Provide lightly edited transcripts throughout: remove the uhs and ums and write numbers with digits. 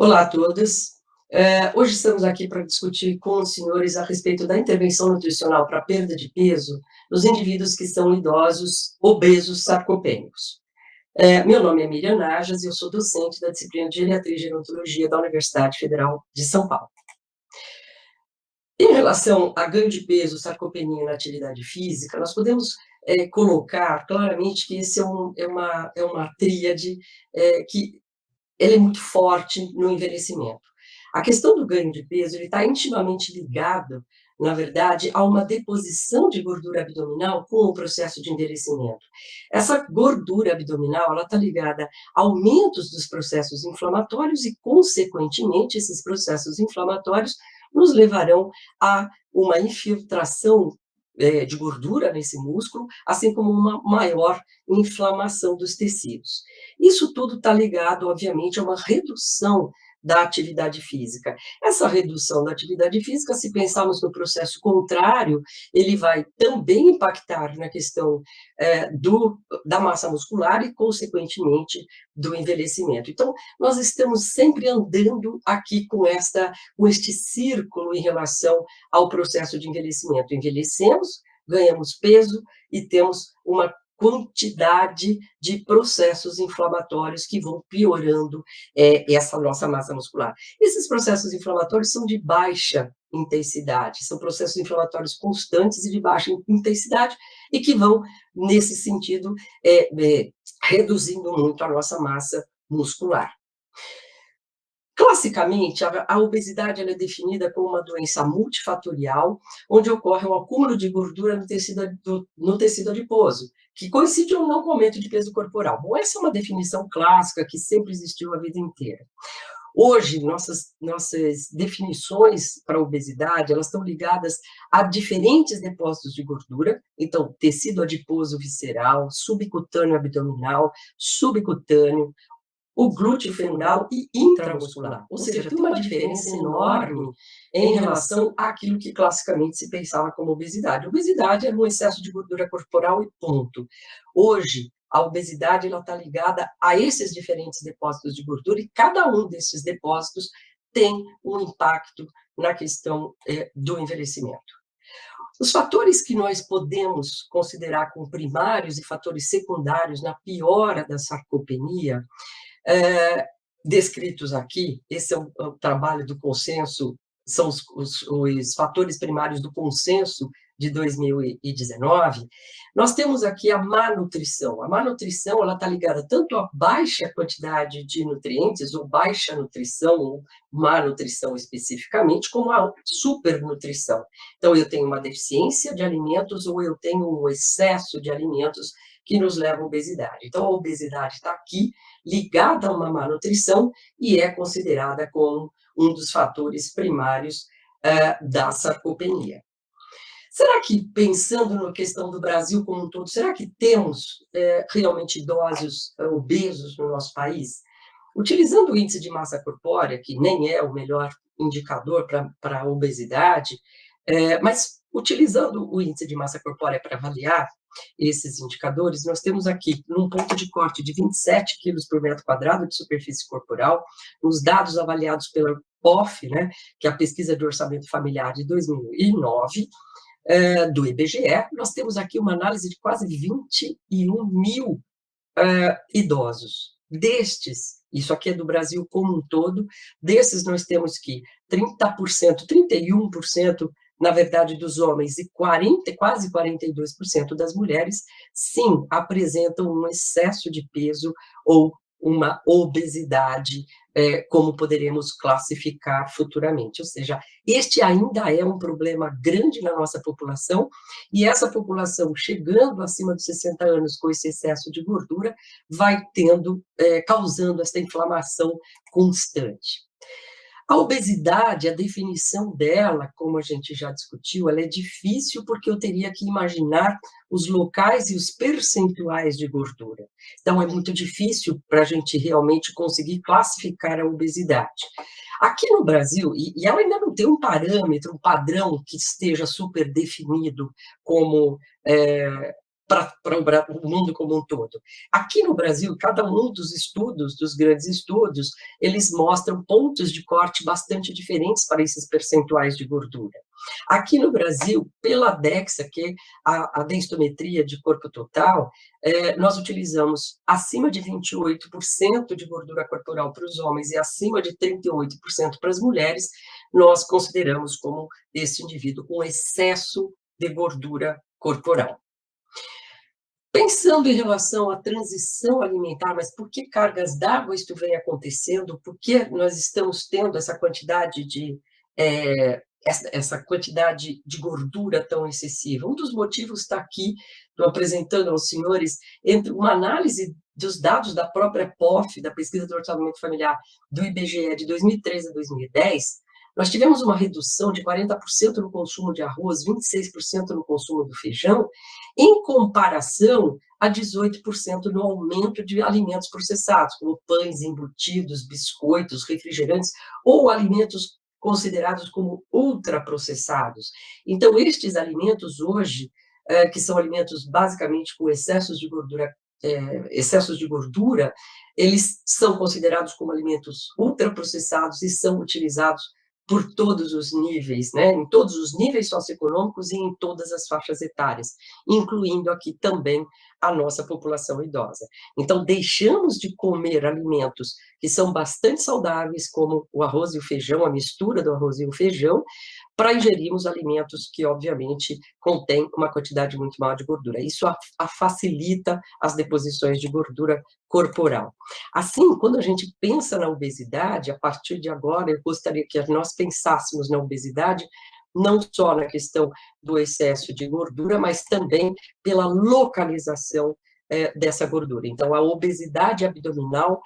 Olá a todos. Hoje estamos aqui para discutir com os senhores a respeito da intervenção nutricional para perda de peso nos indivíduos que são idosos, obesos, sarcopênicos. Meu nome é Miriam Najas e eu sou docente da disciplina de Geriatria e Gerontologia da Universidade Federal de São Paulo. Em relação a ganho de peso, sarcopenia e atividade física, nós podemos colocar claramente que esse é uma tríade que ele é muito forte no envelhecimento. A questão do ganho de peso, ele está intimamente ligado, na verdade, a uma deposição de gordura abdominal com o processo de envelhecimento. Essa gordura abdominal, ela está ligada a aumentos dos processos inflamatórios e, consequentemente, esses processos inflamatórios nos levarão a uma infiltração de gordura nesse músculo, assim como uma maior inflamação dos tecidos. Isso tudo está ligado, obviamente, a uma redução da atividade física. Essa redução da atividade física, se pensarmos no processo contrário, ele vai também impactar na questão da massa muscular e, consequentemente, do envelhecimento. Então, nós estamos sempre andando aqui com este círculo em relação ao processo de envelhecimento. Envelhecemos, ganhamos peso e temos uma quantidade de processos inflamatórios que vão piorando essa nossa massa muscular. Esses processos inflamatórios são de baixa intensidade, são processos inflamatórios constantes e de baixa intensidade e que vão, nesse sentido, reduzindo muito a nossa massa muscular. Classicamente, a obesidade ela é definida como uma doença multifatorial, onde ocorre um acúmulo de gordura no tecido adiposo, que coincide ou não com o aumento de peso corporal. Bom, essa é uma definição clássica que sempre existiu a vida inteira. Hoje, nossas definições para a obesidade, elas estão ligadas a diferentes depósitos de gordura, então, tecido adiposo visceral, subcutâneo abdominal, subcutâneo, o glúteo femoral e intramuscular. Ou seja, tem uma diferença enorme em relação àquilo que classicamente se pensava como obesidade. Obesidade era um excesso de gordura corporal e ponto. Hoje, a obesidade está ligada a esses diferentes depósitos de gordura e cada um desses depósitos tem um impacto na questão do envelhecimento. Os fatores que nós podemos considerar como primários e fatores secundários na piora da sarcopenia descritos aqui, esse é o trabalho do consenso, são os fatores primários do consenso de 2019, nós temos aqui a má nutrição. A má nutrição está ligada tanto à baixa quantidade de nutrientes, ou baixa nutrição, ou má nutrição especificamente, como a supernutrição. Então, eu tenho uma deficiência de alimentos ou eu tenho um excesso de alimentos que nos leva à obesidade. Então, a obesidade está aqui, ligada a uma má nutrição, e é considerada como um dos fatores primários da sarcopenia. Será que, pensando na questão do Brasil como um todo, será que temos realmente idosos obesos no nosso país? Utilizando o índice de massa corpórea, que nem é o melhor indicador para a obesidade, mas utilizando o índice de massa corpórea para avaliar esses indicadores, nós temos aqui, num ponto de corte de 27 quilos por metro quadrado de superfície corporal, os dados avaliados pela POF, né, que é a Pesquisa de Orçamento Familiar de 2009, do IBGE, nós temos aqui uma análise de quase 21 mil idosos. Destes, isso aqui é do Brasil como um todo, desses nós temos que 30%, 31%, na verdade, dos homens e quase 42% das mulheres, sim, apresentam um excesso de peso ou uma obesidade, como poderemos classificar futuramente. Ou seja, este ainda é um problema grande na nossa população, e essa população, chegando acima dos 60 anos com esse excesso de gordura, vai causando essa inflamação constante. A obesidade, a definição dela, como a gente já discutiu, ela é difícil porque eu teria que imaginar os locais e os percentuais de gordura. Então, é muito difícil para a gente realmente conseguir classificar a obesidade. Aqui no Brasil, e ela ainda não tem um parâmetro, um padrão que esteja super definido como para o mundo como um todo. Aqui no Brasil, cada um dos estudos, dos grandes estudos, eles mostram pontos de corte bastante diferentes para esses percentuais de gordura. Aqui no Brasil, pela DEXA, que é a densitometria de corpo total, nós utilizamos acima de 28% de gordura corporal para os homens e acima de 38% para as mulheres, nós consideramos como esse indivíduo com excesso de gordura corporal. Pensando em relação à transição alimentar, mas por que cargas d'água isto vem acontecendo? Por que nós estamos tendo essa quantidade essa quantidade de gordura tão excessiva? Um dos motivos está aqui, estou apresentando aos senhores, entre uma análise dos dados da própria POF, da Pesquisa do Orçamento Familiar do IBGE de 2013 a 2010, nós tivemos uma redução de 40% no consumo de arroz, 26% no consumo do feijão, em comparação a 18% no aumento de alimentos processados, como pães, embutidos, biscoitos, refrigerantes, ou alimentos considerados como ultraprocessados. Então, estes alimentos hoje, que são alimentos basicamente com excessos de gordura, eles são considerados como alimentos ultraprocessados e são utilizados por todos os níveis, né? Em todos os níveis socioeconômicos e em todas as faixas etárias, incluindo aqui também a nossa população idosa. Então, deixamos de comer alimentos que são bastante saudáveis, como o arroz e o feijão, a mistura do arroz e o feijão, para ingerirmos alimentos que, obviamente, contêm uma quantidade muito maior de gordura. Isso facilita as deposições de gordura corporal. Assim, quando a gente pensa na obesidade, a partir de agora, eu gostaria que nós pensássemos na obesidade não só na questão do excesso de gordura, mas também pela localização dessa gordura. Então, a obesidade abdominal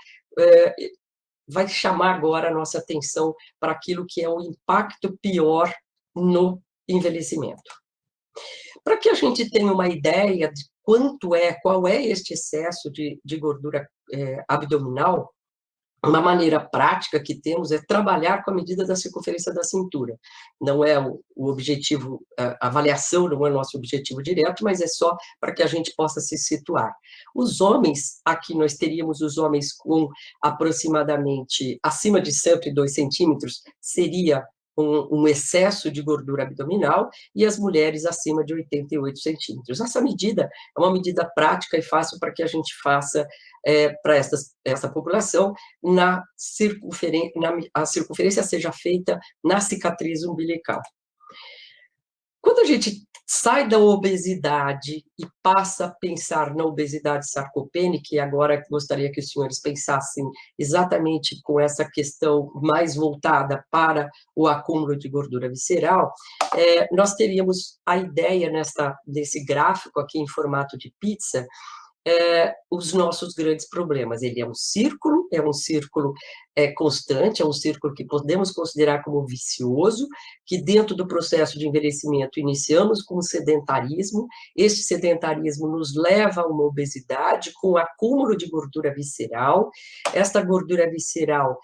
vai chamar agora a nossa atenção para aquilo que é o impacto pior no envelhecimento. Para que a gente tenha uma ideia de qual é este excesso de gordura abdominal, uma maneira prática que temos é trabalhar com a medida da circunferência da cintura. Não é o objetivo, a avaliação não é nosso objetivo direto, mas é só para que a gente possa se situar. Os homens, aqui nós teríamos os homens com aproximadamente acima de 102 centímetros, seria um excesso de gordura abdominal, e as mulheres acima de 88 centímetros. Essa medida é uma medida prática e fácil para que a gente faça para essa população, a circunferência seja feita na cicatriz umbilical. Quando a gente sai da obesidade e passa a pensar na obesidade sarcopênica, e agora gostaria que os senhores pensassem exatamente com essa questão mais voltada para o acúmulo de gordura visceral, nós teríamos a ideia desse gráfico aqui em formato de pizza, os nossos grandes problemas. Ele é um círculo constante, é um círculo que podemos considerar como vicioso, que dentro do processo de envelhecimento iniciamos com o sedentarismo, este sedentarismo nos leva a uma obesidade com acúmulo de gordura visceral, esta gordura visceral,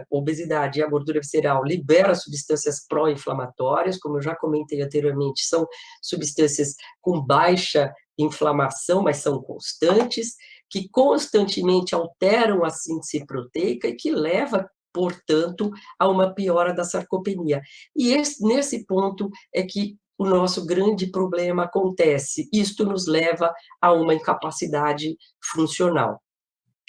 obesidade e a gordura visceral libera substâncias pró-inflamatórias, como eu já comentei anteriormente, são substâncias com baixa inflamação, mas são constantes, que constantemente alteram a síntese proteica e que leva, portanto, a uma piora da sarcopenia. E nesse ponto é que o nosso grande problema acontece. Isto nos leva a uma incapacidade funcional.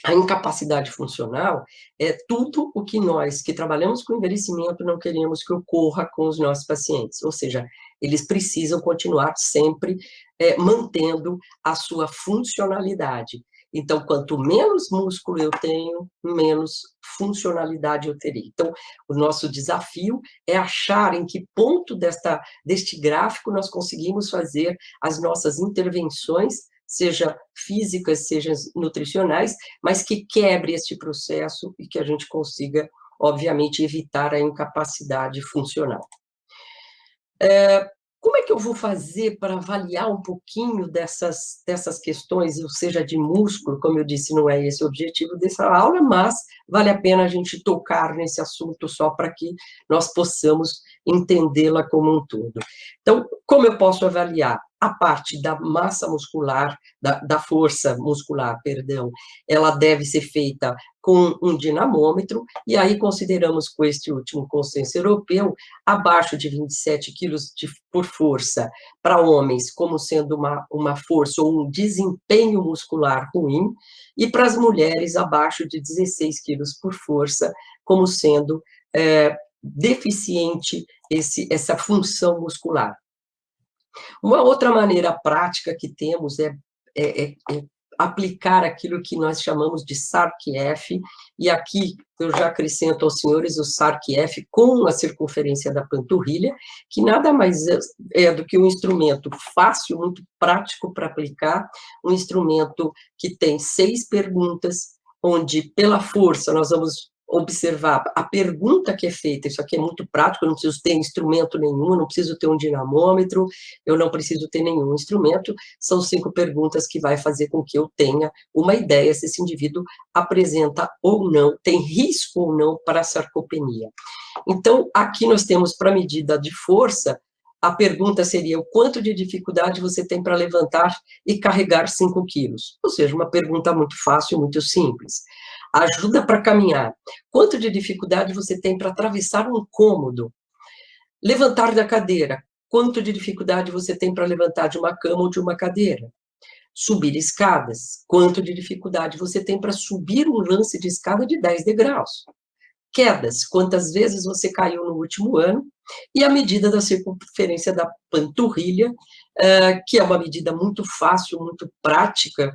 A incapacidade funcional é tudo o que nós, que trabalhamos com envelhecimento, não queremos que ocorra com os nossos pacientes, ou seja, eles precisam continuar sempre mantendo a sua funcionalidade. Então, quanto menos músculo eu tenho, menos funcionalidade eu terei. Então, o nosso desafio é achar em que ponto deste gráfico nós conseguimos fazer as nossas intervenções, seja físicas, seja nutricionais, mas que quebre este processo e que a gente consiga, obviamente, evitar a incapacidade funcional. Como é que eu vou fazer para avaliar um pouquinho dessas questões, ou seja, de músculo? Como eu disse, não é esse o objetivo dessa aula, mas vale a pena a gente tocar nesse assunto só para que nós possamos entendê-la como um todo. Então, como eu posso avaliar? A parte da massa muscular, da força muscular, perdão, ela deve ser feita com um dinamômetro, e aí consideramos com este último consenso europeu, abaixo de 27 quilos por força para homens como sendo uma força ou um desempenho muscular ruim, e para as mulheres abaixo de 16 quilos por força como sendo deficiente essa função muscular. Uma outra maneira prática que temos é aplicar aquilo que nós chamamos de SARC-F, e aqui eu já acrescento aos senhores o SARC-F com a circunferência da panturrilha, que nada mais é do que um instrumento fácil, muito prático para aplicar, um instrumento que tem 6 perguntas, onde pela força nós vamos observar a pergunta que é feita. Isso aqui é muito prático, eu não preciso ter instrumento nenhum, eu não preciso ter um dinamômetro, eu não preciso ter nenhum instrumento, são 5 perguntas que vai fazer com que eu tenha uma ideia se esse indivíduo apresenta ou não, tem risco ou não para a sarcopenia. Então, aqui nós temos para medida de força, a pergunta seria: o quanto de dificuldade você tem para levantar e carregar 5 quilos? Ou seja, uma pergunta muito fácil, muito simples. Ajuda para caminhar. Quanto de dificuldade você tem para atravessar um cômodo? Levantar da cadeira. Quanto de dificuldade você tem para levantar de uma cama ou de uma cadeira? Subir escadas. Quanto de dificuldade você tem para subir um lance de escada de 10 degraus? Quedas. Quantas vezes você caiu no último ano? E a medida da circunferência da panturrilha, que é uma medida muito fácil, muito prática,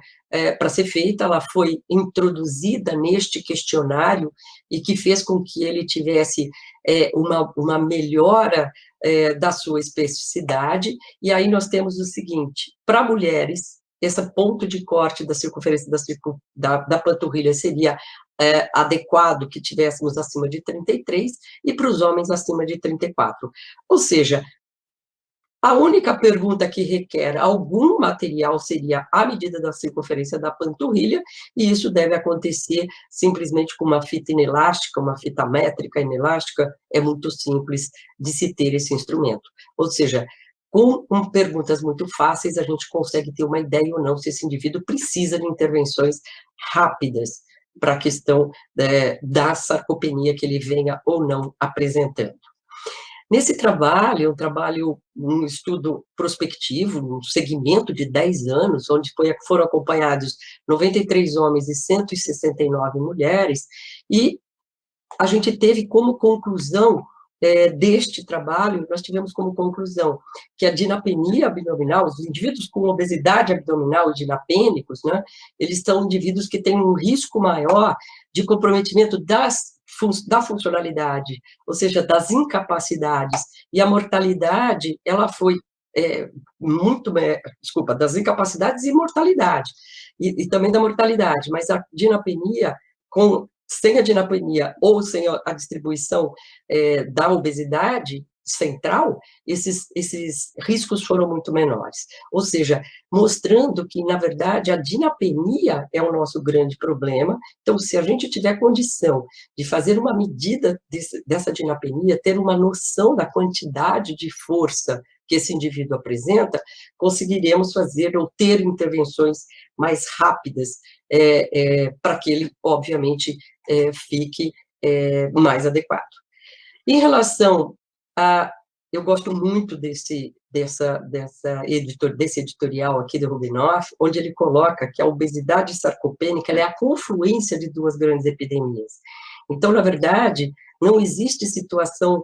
para ser feita. Ela foi introduzida neste questionário e que fez com que ele tivesse uma melhora da sua especificidade. E aí nós temos o seguinte: para mulheres, esse ponto de corte da circunferência da panturrilha seria adequado que tivéssemos acima de 33, e para os homens acima de 34. Ou seja, a única pergunta que requer algum material seria a medida da circunferência da panturrilha, e isso deve acontecer simplesmente com uma fita inelástica, uma fita métrica inelástica. É muito simples de se ter esse instrumento. Ou seja, com perguntas muito fáceis, a gente consegue ter uma ideia ou não se esse indivíduo precisa de intervenções rápidas para a questão da sarcopenia que ele venha ou não apresentando. Nesse trabalho, um estudo prospectivo, um segmento de 10 anos, onde foram acompanhados 93 homens e 169 mulheres, e a gente teve como conclusão deste trabalho, nós tivemos como conclusão que a dinapenia abdominal, os indivíduos com obesidade abdominal e dinapênicos, né, eles são indivíduos que têm um risco maior de comprometimento da funcionalidade, ou seja, das incapacidades, e a mortalidade, ela foi das incapacidades e mortalidade, e também da mortalidade, mas a dinapenia, sem a dinapenia ou sem a distribuição da obesidade central, esses riscos foram muito menores. Ou seja, mostrando que, na verdade, a dinapenia é o nosso grande problema. Então, se a gente tiver condição de fazer uma medida dessa dinapenia, ter uma noção da quantidade de força que esse indivíduo apresenta, conseguiremos fazer ou ter intervenções mais rápidas para que ele, obviamente, fique mais adequado. Em relação eu gosto muito desse editorial aqui do Rubinoff, onde ele coloca que a obesidade sarcopênica é a confluência de 2 grandes epidemias. Então, na verdade, não existe situação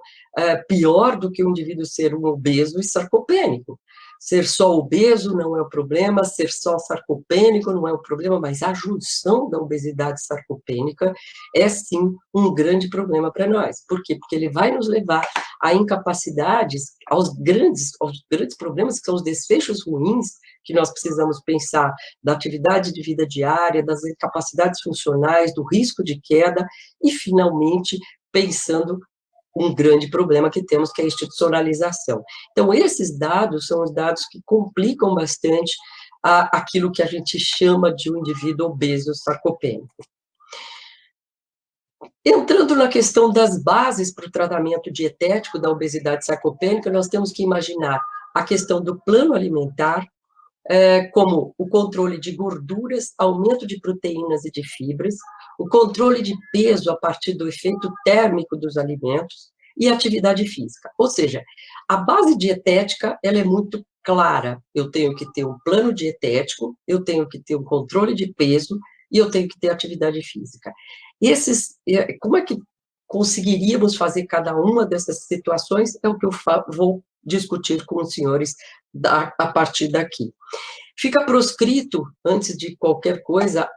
pior do que o indivíduo ser um obeso e sarcopênico. Ser só obeso não é o problema, ser só sarcopênico não é o problema, mas a junção da obesidade sarcopênica é, sim, um grande problema para nós. Por quê? Porque ele vai nos levar a incapacidades, aos grandes problemas, que são os desfechos ruins, que nós precisamos pensar, da atividade de vida diária, das incapacidades funcionais, do risco de queda, e, finalmente, pensando um grande problema que temos, que é a institucionalização. Então, esses dados são os dados que complicam bastante aquilo que a gente chama de um indivíduo obeso sarcopênico. Entrando na questão das bases para o tratamento dietético da obesidade sarcopênica, nós temos que imaginar a questão do plano alimentar, como o controle de gorduras, aumento de proteínas e de fibras, o controle de peso a partir do efeito térmico dos alimentos e atividade física. Ou seja, a base dietética, ela é muito clara. Eu tenho que ter um plano dietético, eu tenho que ter um controle de peso e eu tenho que ter atividade física. Como é que conseguiríamos fazer cada uma dessas situações? É o que eu vou discutir com os senhores a partir daqui. Fica proscrito, antes de qualquer coisa,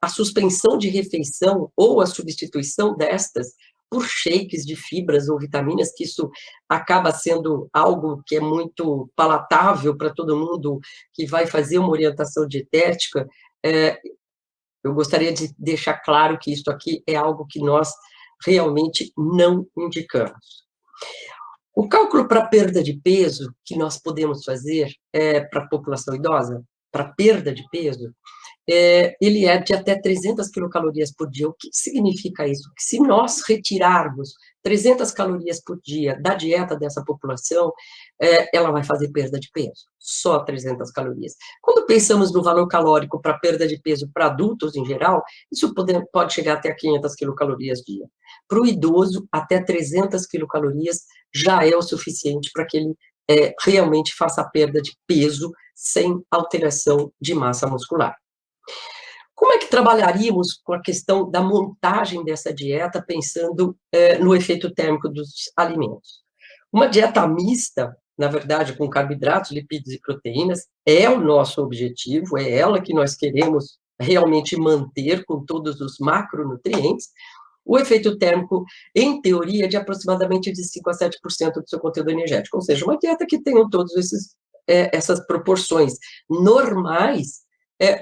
a suspensão de refeição ou a substituição destas por shakes de fibras ou vitaminas, que isso acaba sendo algo que é muito palatável para todo mundo que vai fazer uma orientação dietética. Eu gostaria de deixar claro que isso aqui é algo que nós realmente não indicamos. O cálculo para perda de peso que nós podemos fazer para a população idosa, para perda de peso, ele é de até 300 quilocalorias por dia. O que significa isso? Que se nós retirarmos 300 calorias por dia da dieta dessa população, ela vai fazer perda de peso, só 300 calorias. Quando pensamos no valor calórico para perda de peso para adultos em geral, isso pode chegar até 500 quilocalorias dia. Para o idoso, até 300 quilocalorias já é o suficiente para que ele realmente faça a perda de peso sem alteração de massa muscular. Como é que trabalharíamos com a questão da montagem dessa dieta, pensando no efeito térmico dos alimentos? Uma dieta mista, na verdade, com carboidratos, lipídios e proteínas, é o nosso objetivo, é ela que nós queremos realmente manter com todos os macronutrientes. O efeito térmico, em teoria, é de aproximadamente de 5 a 7% do seu conteúdo energético, ou seja, uma dieta que tenha todas essas proporções normais,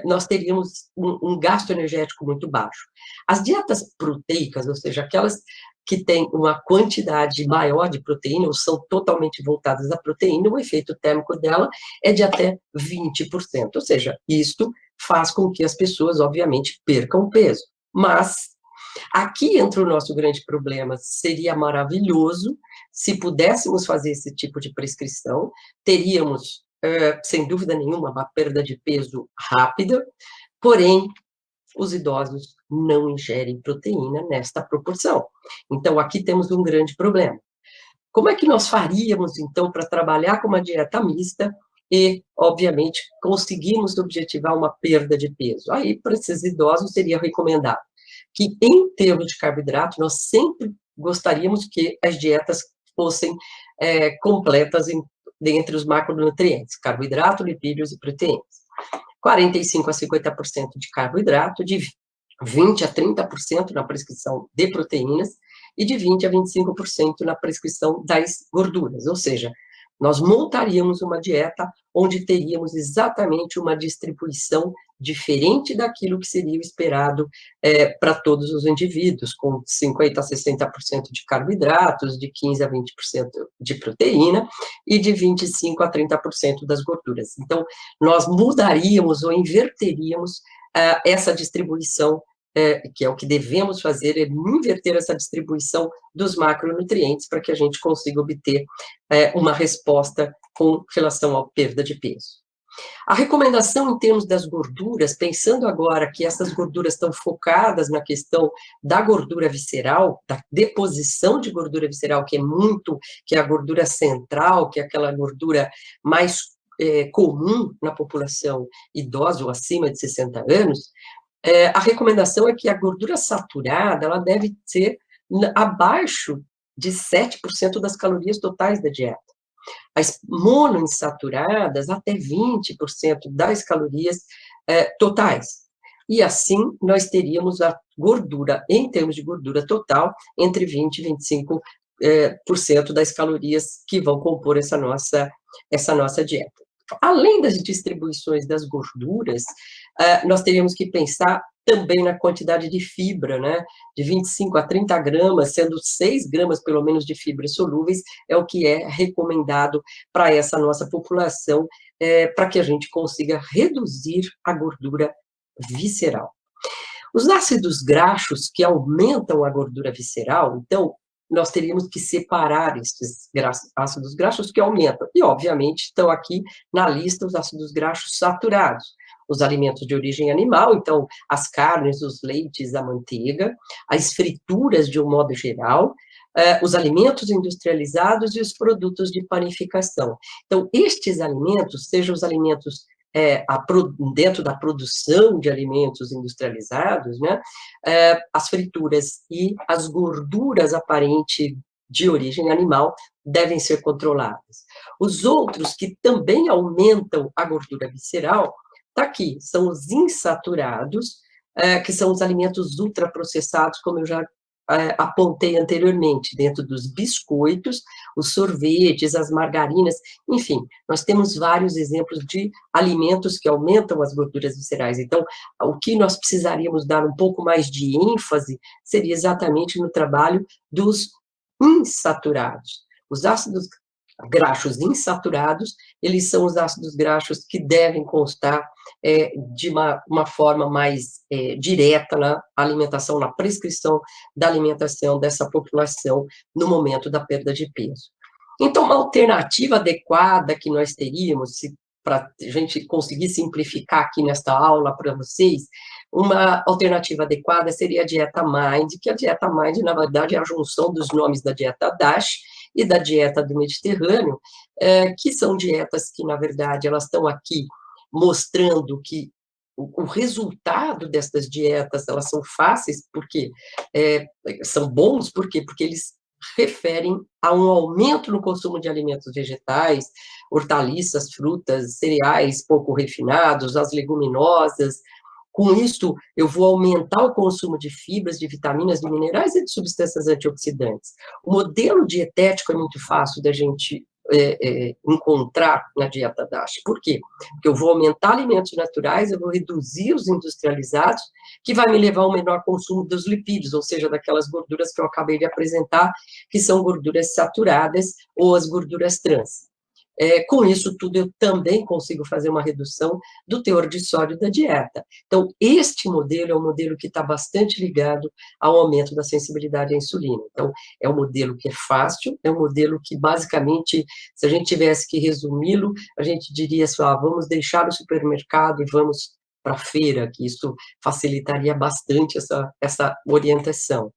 nós teríamos um gasto energético muito baixo. As dietas proteicas, ou seja, aquelas que têm uma quantidade maior de proteína, ou são totalmente voltadas à proteína, o efeito térmico dela é de até 20%, ou seja, isto faz com que as pessoas, obviamente, percam peso. Mas aqui entra o nosso grande problema. Seria maravilhoso se pudéssemos fazer esse tipo de prescrição, teríamos, sem dúvida nenhuma, uma perda de peso rápida, porém, os idosos não ingerem proteína nesta proporção. Então, aqui temos um grande problema. Como é que nós faríamos, então, para trabalhar com uma dieta mista e, obviamente, conseguirmos objetivar uma perda de peso? Aí, para esses idosos, seria recomendado que, em termos de carboidrato, nós sempre gostaríamos que as dietas fossem completas dentre os macronutrientes, carboidrato, lipídios e proteínas. 45 a 50% de carboidrato, de 20 a 30% na prescrição de proteínas e de 20 a 25% na prescrição das gorduras, ou seja, nós montaríamos uma dieta onde teríamos exatamente uma distribuição diferente daquilo que seria esperado para todos os indivíduos, com 50 a 60% de carboidratos, de 15 a 20% de proteína e de 25 a 30% das gorduras. Então, nós mudaríamos ou inverteríamos essa distribuição, que é o que devemos fazer, é inverter essa distribuição dos macronutrientes para que a gente consiga obter uma resposta com relação à perda de peso. A recomendação em termos das gorduras, pensando agora que essas gorduras estão focadas na questão da gordura visceral, da deposição de gordura visceral, que é a gordura central, que é aquela gordura mais comum na população idosa ou acima de 60 anos, a recomendação é que a gordura saturada, ela deve ser abaixo de 7% das calorias totais da dieta. As monoinsaturadas, até 20% das calorias totais. E assim, nós teríamos a gordura, em termos de gordura total, entre 20% e 25% das calorias que vão compor essa nossa dieta. Além das distribuições das gorduras, nós teríamos que pensar também na quantidade de fibra, né? De 25 a 30 gramas, sendo 6 gramas, pelo menos, de fibras solúveis, é o que é recomendado para essa nossa população, para que a gente consiga reduzir a gordura visceral. Os ácidos graxos que aumentam a gordura visceral, então, nós teríamos que separar esses ácidos graxos que aumentam. E, obviamente, estão aqui na lista os ácidos graxos saturados. Os alimentos de origem animal, então, as carnes, os leites, a manteiga, as frituras de um modo geral, os alimentos industrializados e os produtos de panificação. Então, estes alimentos, sejam os alimentos dentro da produção de alimentos industrializados, né, as frituras e as gorduras aparentes de origem animal devem ser controladas. Os outros que também aumentam a gordura visceral, está aqui, são os insaturados, que são os alimentos ultraprocessados, como eu já apontei anteriormente, dentro dos biscoitos, os sorvetes, as margarinas, enfim, nós temos vários exemplos de alimentos que aumentam as gorduras viscerais. Então, o que nós precisaríamos dar um pouco mais de ênfase seria exatamente no trabalho dos insaturados. Os ácidos graxos insaturados, eles são os ácidos graxos que devem constar de uma forma mais direta na alimentação, na prescrição da alimentação dessa população no momento da perda de peso. Então, uma alternativa adequada que nós teríamos, para a gente conseguir simplificar aqui nesta aula para vocês, uma alternativa adequada seria a dieta MIND, que a dieta MIND, na verdade, é a junção dos nomes da dieta DASH e da dieta do Mediterrâneo, que são dietas que, na verdade, elas estão aqui mostrando que o resultado dessas dietas, elas são fáceis, porque são bons, por quê? Porque eles referem a um aumento no consumo de alimentos vegetais, hortaliças, frutas, cereais pouco refinados, as leguminosas. Com isso, eu vou aumentar o consumo de fibras, de vitaminas, de minerais e de substâncias antioxidantes. O modelo dietético é muito fácil da gente encontrar na dieta DASH. Por quê? Porque eu vou aumentar alimentos naturais, eu vou reduzir os industrializados, que vai me levar ao menor consumo dos lipídios, ou seja, daquelas gorduras que eu acabei de apresentar, que são gorduras saturadas ou as gorduras trans. Com isso tudo, eu também consigo fazer uma redução do teor de sódio da dieta. Então, este modelo é um modelo que está bastante ligado ao aumento da sensibilidade à insulina. Então, é um modelo que é fácil, é um modelo que, basicamente, se a gente tivesse que resumi-lo, a gente diria assim, vamos deixar o supermercado e vamos para a feira, que isso facilitaria bastante essa orientação.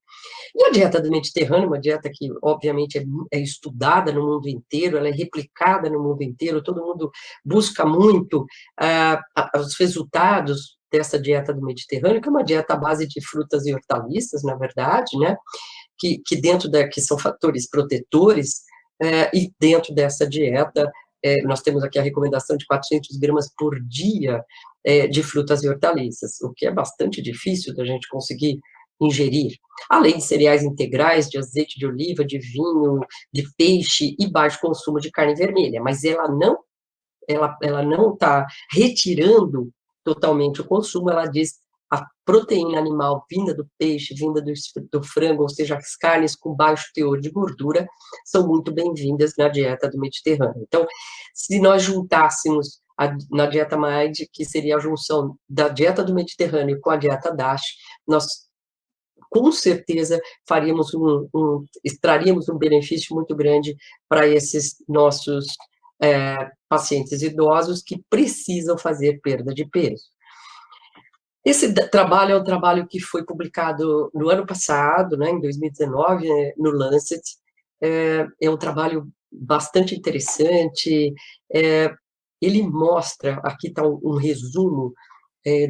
E a dieta do Mediterrâneo, uma dieta que, obviamente, é estudada no mundo inteiro, ela é replicada no mundo inteiro, todo mundo busca muito os resultados dessa dieta do Mediterrâneo, que é uma dieta à base de frutas e hortaliças, na verdade, né, que que são fatores protetores, e dentro dessa dieta, nós temos aqui a recomendação de 400 gramas por dia de frutas e hortaliças, o que é bastante difícil da gente conseguir ingerir, além de cereais integrais, de azeite de oliva, de vinho, de peixe e baixo consumo de carne vermelha, mas ela não está retirando totalmente o consumo, ela diz a proteína animal vinda do peixe, vinda do frango, ou seja, as carnes com baixo teor de gordura, são muito bem-vindas na dieta do Mediterrâneo. Então, se nós juntássemos na dieta MIND, que seria a junção da dieta do Mediterrâneo com a dieta DASH, nós com certeza extraríamos um benefício muito grande para esses nossos pacientes idosos que precisam fazer perda de peso. Esse trabalho é um trabalho que foi publicado no ano passado, né, em 2019, no Lancet. É um trabalho bastante interessante. Ele mostra, aqui está um resumo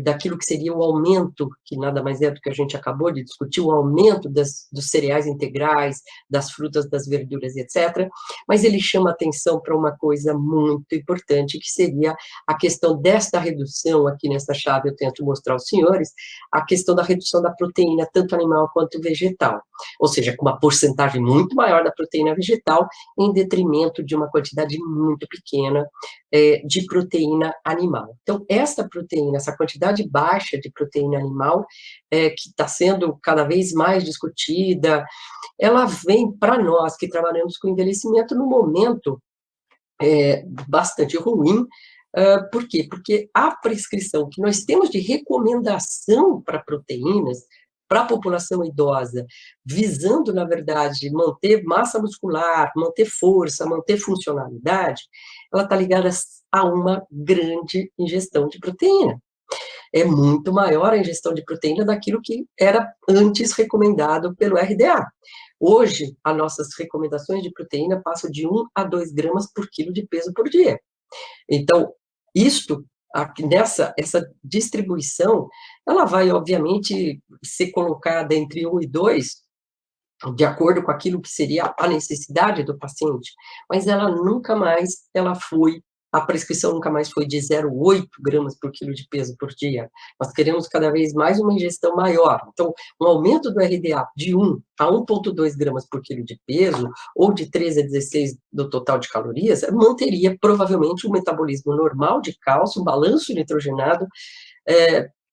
daquilo que seria o aumento, que nada mais é do que a gente acabou de discutir, o aumento dos cereais integrais, das frutas, das verduras, etc. Mas ele chama atenção para uma coisa muito importante, que seria a questão desta redução, aqui nessa chave eu tento mostrar aos senhores, a questão da redução da proteína, tanto animal quanto vegetal. Ou seja, com uma porcentagem muito maior da proteína vegetal, em detrimento de uma quantidade muito pequena de proteína animal. Então, essa proteína, essa quantidade baixa de proteína animal, que está sendo cada vez mais discutida, ela vem para nós que trabalhamos com envelhecimento num momento bastante ruim, Por quê? Porque a prescrição que nós temos de recomendação para proteínas, para a população idosa, visando, na verdade, manter massa muscular, manter força, manter funcionalidade, ela está ligada a uma grande ingestão de proteína. É muito maior a ingestão de proteína daquilo que era antes recomendado pelo RDA. Hoje, as nossas recomendações de proteína passam de 1 a 2 gramas por quilo de peso por dia. Então, isto, essa distribuição, ela vai, obviamente, ser colocada entre 1 e 2, de acordo com aquilo que seria a necessidade do paciente, mas a prescrição nunca mais foi de 0,8 gramas por quilo de peso por dia. Nós queremos cada vez mais uma ingestão maior. Então, um aumento do RDA de 1 a 1,2 gramas por quilo de peso, ou de 13 a 16 do total de calorias, manteria provavelmente o metabolismo normal de cálcio, um balanço nitrogenado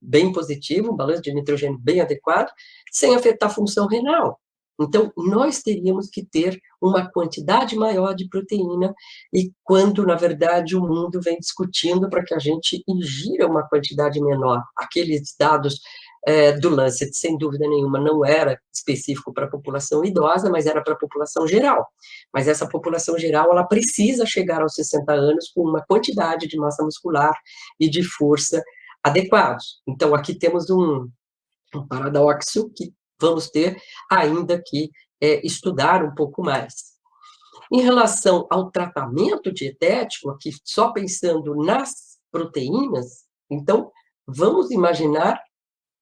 bem positivo, um balanço de nitrogênio bem adequado, sem afetar a função renal. Então, nós teríamos que ter uma quantidade maior de proteína, e quando, na verdade, o mundo vem discutindo para que a gente ingira uma quantidade menor. Aqueles dados do Lancet, sem dúvida nenhuma, não era específico para a população idosa, mas era para a população geral. Mas essa população geral, ela precisa chegar aos 60 anos com uma quantidade de massa muscular e de força adequados. Então, aqui temos um paradoxo que vamos ter ainda que estudar um pouco mais. Em relação ao tratamento dietético, aqui só pensando nas proteínas, então, vamos imaginar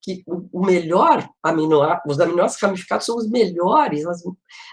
que o melhor os aminoácidos ramificados são os melhores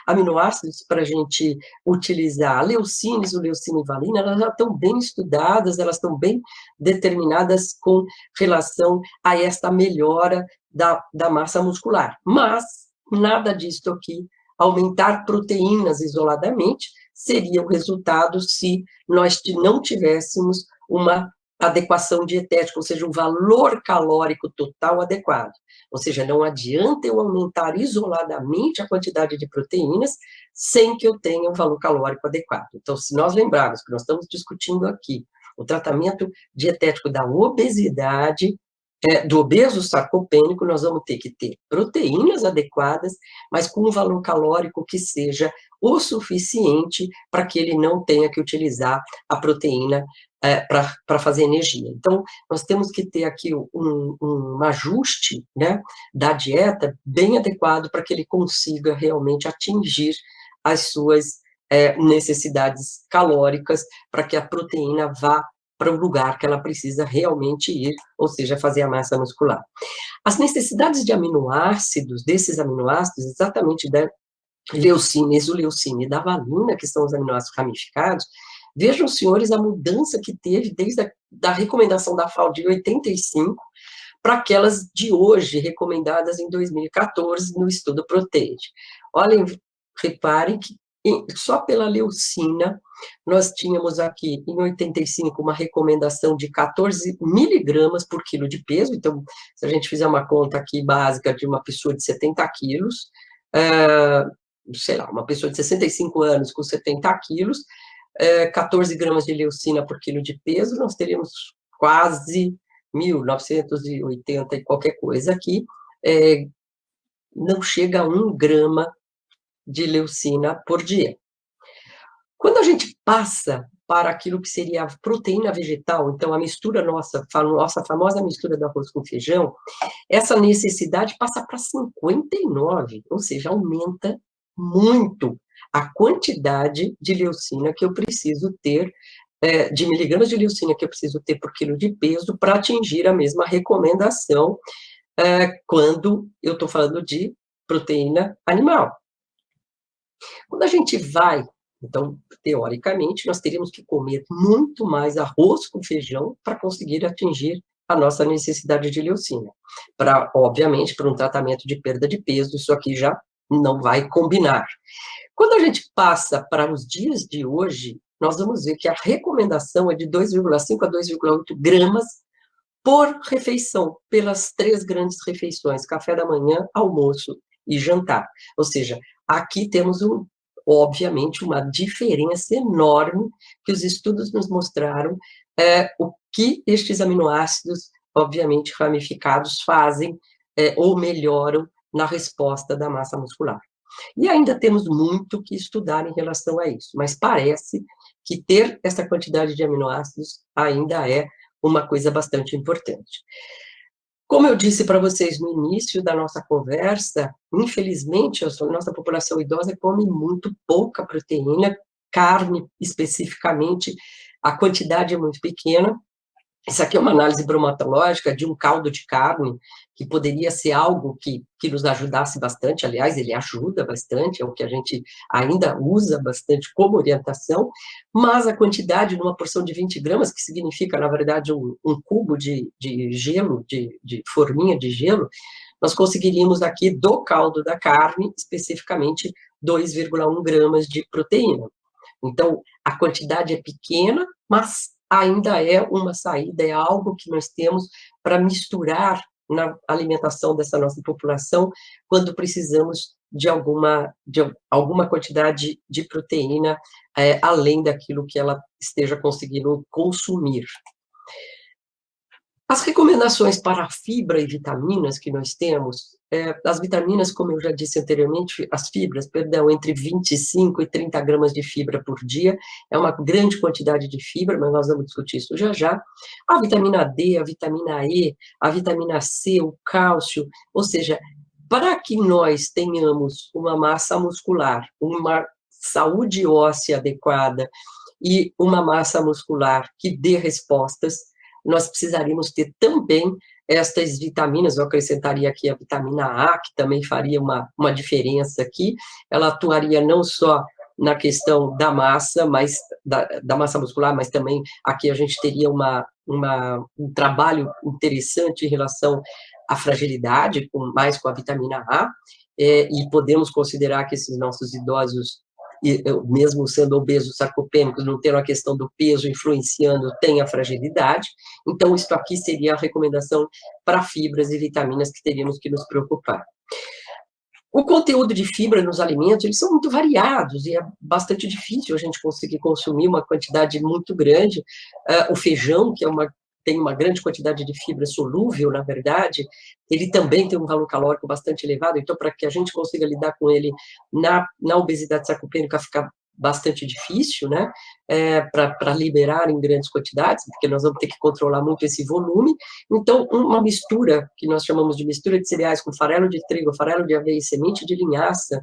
aminoácidos para a gente utilizar. A leucina, isoleucina e valina, elas já estão bem estudadas, elas estão bem determinadas com relação a esta melhora da massa muscular. Mas nada disso aqui, aumentar proteínas isoladamente, seria o resultado se nós não tivéssemos uma adequação dietética, ou seja, um valor calórico total adequado. Ou seja, não adianta eu aumentar isoladamente a quantidade de proteínas sem que eu tenha um valor calórico adequado. Então, se nós lembrarmos que nós estamos discutindo aqui o tratamento dietético da obesidade, do obeso sarcopênico, nós vamos ter que ter proteínas adequadas, mas com um valor calórico que seja o suficiente para que ele não tenha que utilizar a proteína para fazer energia. Então, nós temos que ter aqui um ajuste, né, da dieta bem adequado para que ele consiga realmente atingir as suas necessidades calóricas, para que a proteína vá para o lugar que ela precisa realmente ir, ou seja, fazer a massa muscular. As necessidades de aminoácidos, desses aminoácidos, exatamente da leucina, isoleucina e da valina, que são os aminoácidos ramificados, vejam, senhores, a mudança que teve desde a recomendação da FAO de 85 para aquelas de hoje, recomendadas em 2014 no estudo PROTEID. Olhem, reparem que só pela leucina, nós tínhamos aqui, em 85, uma recomendação de 14 miligramas por quilo de peso. Então, se a gente fizer uma conta aqui básica de uma pessoa de 70 quilos, sei lá, uma pessoa de 65 anos com 70 quilos, 14 gramas de leucina por quilo de peso, nós teríamos quase 1.980 e qualquer coisa aqui, não chega a 1 grama de leucina por dia. Quando a gente passa para aquilo que seria a proteína vegetal, então a mistura nossa famosa mistura do arroz com feijão, essa necessidade passa para 59, ou seja, aumenta muito a quantidade de leucina que eu preciso ter, de miligramas de leucina que eu preciso ter por quilo de peso para atingir a mesma recomendação quando eu estou falando de proteína animal. Quando a gente vai, então, teoricamente, nós teríamos que comer muito mais arroz com feijão para conseguir atingir a nossa necessidade de leucina. Obviamente, para um tratamento de perda de peso, isso aqui já não vai combinar. Quando a gente passa para os dias de hoje, nós vamos ver que a recomendação é de 2,5 a 2,8 gramas por refeição, pelas 3 grandes refeições, café da manhã, almoço e jantar. Ou seja, aqui temos, obviamente, uma diferença enorme que os estudos nos mostraram o que estes aminoácidos, obviamente ramificados, fazem ou melhoram na resposta da massa muscular. E ainda temos muito que estudar em relação a isso, mas parece que ter essa quantidade de aminoácidos ainda é uma coisa bastante importante. Como eu disse para vocês no início da nossa conversa, infelizmente, a nossa população idosa come muito pouca proteína, carne especificamente, a quantidade é muito pequena. Isso aqui é uma análise bromatológica de um caldo de carne, que poderia ser algo que nos ajudasse bastante, aliás, ele ajuda bastante, é o que a gente ainda usa bastante como orientação, mas a quantidade numa porção de 20 gramas, que significa, na verdade, um cubo de gelo, de forminha de gelo, nós conseguiríamos aqui, do caldo da carne, especificamente 2,1 gramas de proteína. Então, a quantidade é pequena, mas ainda é uma saída, é algo que nós temos para misturar na alimentação dessa nossa população, quando precisamos de alguma quantidade de proteína, além daquilo que ela esteja conseguindo consumir. As recomendações para fibra e vitaminas que nós temos, as vitaminas, como eu já disse anteriormente, as fibras, perdão, entre 25 e 30 gramas de fibra por dia, é uma grande quantidade de fibra, mas nós vamos discutir isso já já. A vitamina D, a vitamina E, a vitamina C, o cálcio, ou seja, para que nós tenhamos uma massa muscular, uma saúde óssea adequada e uma massa muscular que dê respostas, nós precisaríamos ter também estas vitaminas, eu acrescentaria aqui a vitamina A, que também faria uma diferença aqui, ela atuaria não só na questão da massa, mas da massa muscular, mas também aqui a gente teria um trabalho interessante em relação à fragilidade, mais com a vitamina A, e podemos considerar que esses nossos idosos, mesmo sendo obesos sarcopênicos, não tendo a questão do peso influenciando, tem a fragilidade. Então, isso aqui seria a recomendação para fibras e vitaminas que teríamos que nos preocupar. O conteúdo de fibra nos alimentos, eles são muito variados, e é bastante difícil a gente conseguir consumir uma quantidade muito grande. O feijão, que tem uma grande quantidade de fibra solúvel, na verdade, ele também tem um valor calórico bastante elevado, então, para que a gente consiga lidar com ele na obesidade sarcopênica, fica bastante difícil, né, para liberar em grandes quantidades, porque nós vamos ter que controlar muito esse volume. Então, uma mistura, que nós chamamos de mistura de cereais, com farelo de trigo, farelo de aveia e semente de linhaça,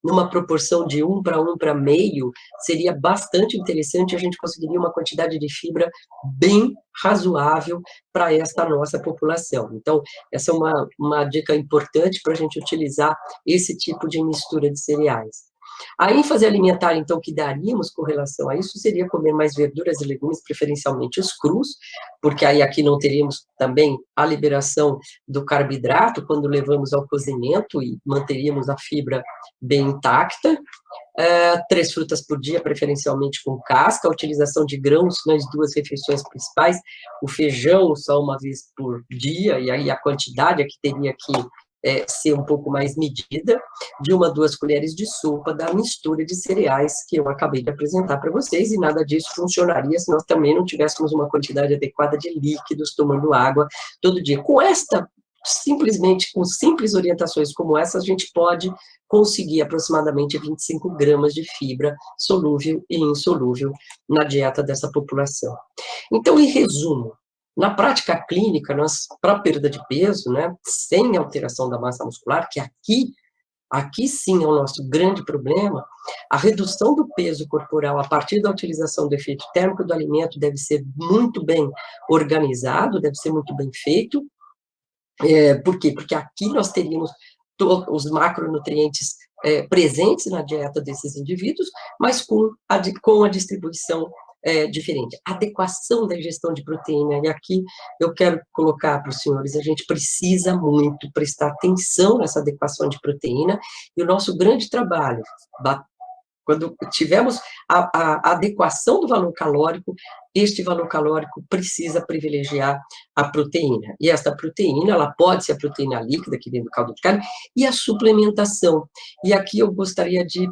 numa proporção de 1 para 1 para meio, seria bastante interessante, a gente conseguiria uma quantidade de fibra bem razoável para esta nossa população. Então, essa é uma dica importante para a gente utilizar esse tipo de mistura de cereais. A ênfase alimentar, então, que daríamos com relação a isso, seria comer mais verduras e legumes, preferencialmente os crus, porque aí aqui não teríamos também a liberação do carboidrato quando levamos ao cozimento e manteríamos a fibra bem intacta. 3 frutas por dia, preferencialmente com casca, a utilização de grãos nas 2 refeições principais, o feijão só uma vez por dia, e aí a quantidade aqui teria que ser um pouco mais medida, de 1 a 2 colheres de sopa da mistura de cereais que eu acabei de apresentar para vocês, e nada disso funcionaria se nós também não tivéssemos uma quantidade adequada de líquidos, tomando água todo dia. Simplesmente com simples orientações como essa, a gente pode conseguir aproximadamente 25 gramas de fibra solúvel e insolúvel na dieta dessa população. Então, em resumo, na prática clínica, para perda de peso, né, sem alteração da massa muscular, que aqui sim é o nosso grande problema, a redução do peso corporal a partir da utilização do efeito térmico do alimento deve ser muito bem organizado, deve ser muito bem feito. Por quê? Porque aqui nós teríamos os macronutrientes presentes na dieta desses indivíduos, mas com a distribuição diferente. Adequação da ingestão de proteína, e aqui eu quero colocar para os senhores, a gente precisa muito prestar atenção nessa adequação de proteína, e o nosso grande trabalho, quando tivermos a adequação do valor calórico, este valor calórico precisa privilegiar a proteína. E esta proteína, ela pode ser a proteína líquida, que vem do caldo de carne, e a suplementação. E aqui eu gostaria de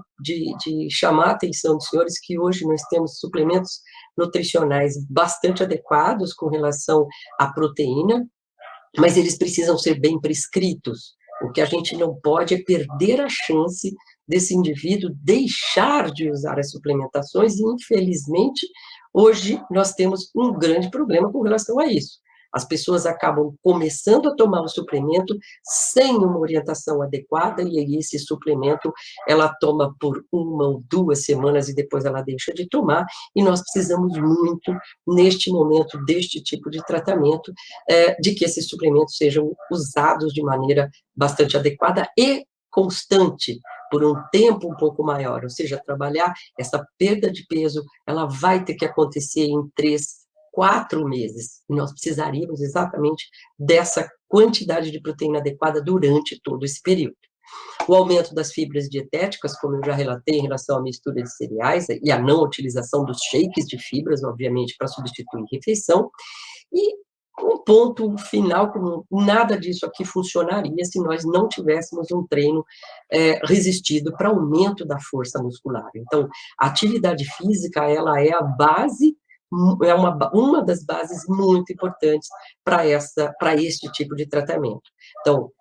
chamar a atenção dos senhores que hoje nós temos suplementos nutricionais bastante adequados com relação à proteína, mas eles precisam ser bem prescritos. O que a gente não pode é perder a chance desse indivíduo deixar de usar as suplementações, e, infelizmente, hoje nós temos um grande problema com relação a isso. As pessoas acabam começando a tomar o suplemento sem uma orientação adequada, e aí esse suplemento ela toma por 1 ou 2 semanas e depois ela deixa de tomar, e nós precisamos muito, neste momento, deste tipo de tratamento, de que esses suplementos sejam usados de maneira bastante adequada e constante, por um tempo um pouco maior, ou seja, trabalhar essa perda de peso, ela vai ter que acontecer em 3, 4 meses, e nós precisaríamos exatamente dessa quantidade de proteína adequada durante todo esse período. O aumento das fibras dietéticas, como eu já relatei, em relação à mistura de cereais, e a não utilização dos shakes de fibras, obviamente, para substituir refeição, e um ponto final, como nada disso aqui funcionaria se nós não tivéssemos um treino resistido para aumento da força muscular. Então, a atividade física, ela é a base, é uma das bases muito importantes para este tipo de tratamento. Então,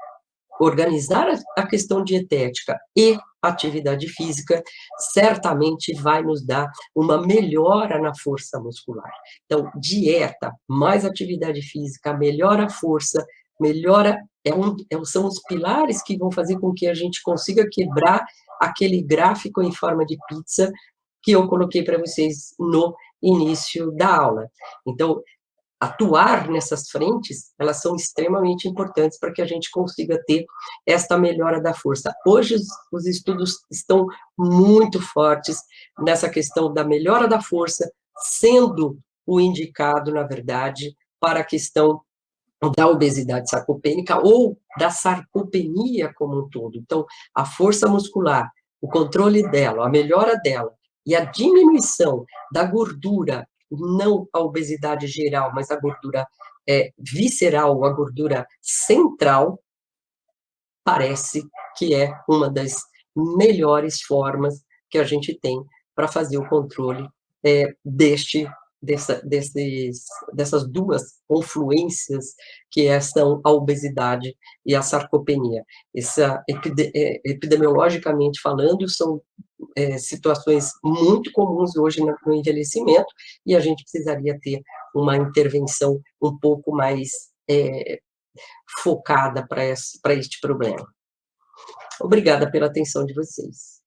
organizar a questão dietética e atividade física certamente vai nos dar uma melhora na força muscular. Então, dieta mais atividade física melhora a força, melhora, são os pilares que vão fazer com que a gente consiga quebrar aquele gráfico em forma de pizza que eu coloquei para vocês no início da aula. Então, atuar nessas frentes, elas são extremamente importantes para que a gente consiga ter esta melhora da força. Hoje, os estudos estão muito fortes nessa questão da melhora da força, sendo o indicado, na verdade, para a questão da obesidade sarcopênica ou da sarcopenia como um todo. Então, a força muscular, o controle dela, a melhora dela e a diminuição da gordura, não a obesidade geral, mas a gordura visceral, a gordura central, parece que é uma das melhores formas que a gente tem para fazer o controle dessas duas confluências que são a obesidade e a sarcopenia. Epidemiologicamente falando, são situações muito comuns hoje no envelhecimento, e a gente precisaria ter uma intervenção um pouco mais focada para este problema. Obrigada pela atenção de vocês.